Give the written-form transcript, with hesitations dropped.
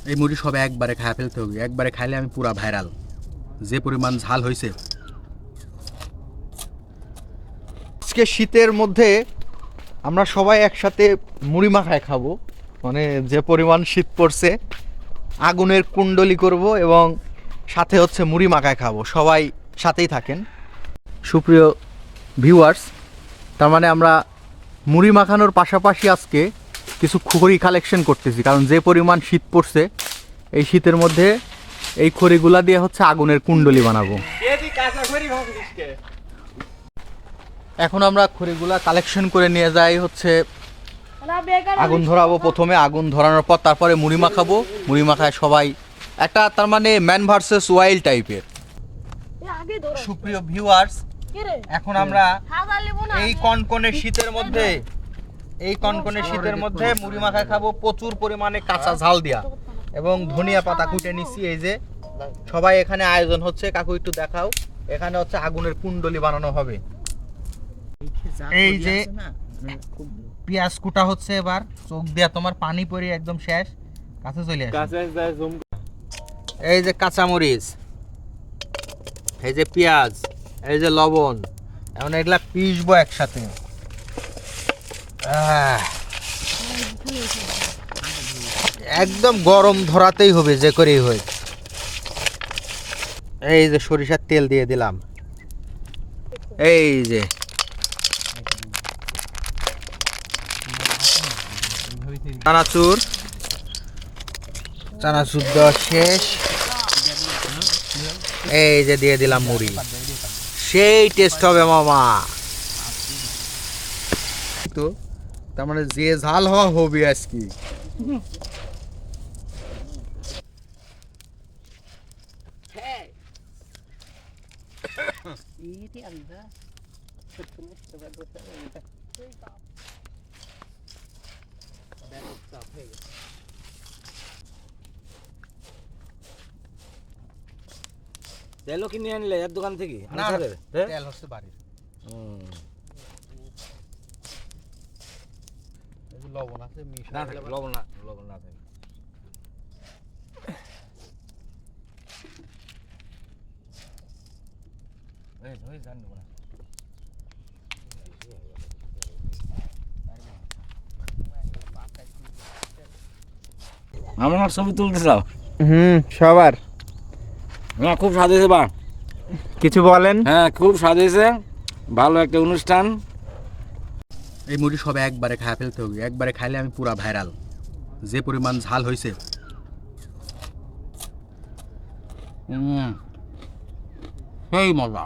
এই মুড়ি সব একবারে খায় ফেলতে হবে, একবারে খাইলে আমি পুরা ভাইরাল। যে পরিমাণ ঝাল হয়েছে। আজকে শীতের মধ্যে আমরা সবাই একসাথে মুড়ি মাখায় খাবো, মানে যে পরিমাণ শীত পড়ছে আগুনের কুণ্ডলি করব এবং সাথে হচ্ছে মুড়ি মাখায় খাবো। সবাই সাথেই থাকেন। সুপ্রিয় ভিউয়ার্স, তার মানে আমরা মুড়ি মাখানোর পাশাপাশি আজকে কিছু খড়ি কালেকশন করতেছি, কারণ যে পরিমাণ শীত পড়ছে এই শীতের মধ্যে এই খড়িগুলা দিয়ে হচ্ছে আগুনের কুণ্ডলি বানাবো। এখন আমরা খড়িগুলা কালেকশন করে নিয়ে যাই হচ্ছে আগুন ধরাবো। প্রথমে আগুন ধরানোর পর তারপরে মুড়ি মাখাবো। মুড়ি মাখায় সবাই একটা তার মানে ম্যান ভার্সেস ওয়াইল্ড টাইপের। সুপ্রিয় ভিউয়ার্স, এখন আমরা এই কনকনে শীতের মধ্যে মুড়ি মাখায় খাবো প্রচুর পরিমাণে কাঁচা ঝাল দিয়া এবং ধনিয়া পাতা কুটে নিচ্ছি। এই যে সবাই এখানে আয়োজন হচ্ছে, কাকু একটু দেখাও। এখানে হচ্ছে আগুনের কুণ্ডলি বানানো হবে। এই যে পেঁয়াজ কুটা হচ্ছে, এবার চোখ দিয়া তোমার পানি পড়ে একদম শেষ, কাছে চলে আসে। এই যে কাঁচামরিচ, এই যে পেঁয়াজ, এই যে লবণ, এখন এগুলা পিষবো একসাথে। একদম গরম ধরাতেই হবে যে করেই হয়। এই যে সরিষার তেল দিয়ে দিলাম, এই যে চানাচুর দেওয়া শেষ। এই যে দিয়ে দিলাম মুড়ি, সেই টেস্ট হবে মামা। তো তার মানে যে ঝাল হওয়া হবে আজকে। তেলও কিনে আনলে এর দোকান থেকে? না, তেল হচ্ছে বাড়ির। লবণ আছে, না থাকে, লবণ না থাকে। আমার ছবি তুলতে চাও? সবার না, খুব স্বাদ হয়েছে। বা কিছু বলেন। হ্যাঁ, খুব স্বাদ হয়েছে, ভালো একটা অনুষ্ঠান। এই মুড়ি সব একবারে খায় ফেলতে হবে, একবারে খাইলে আমি পুরা ভাইরাল। যে পরিমাণ ঝাল হয়েছে। সেই মজা।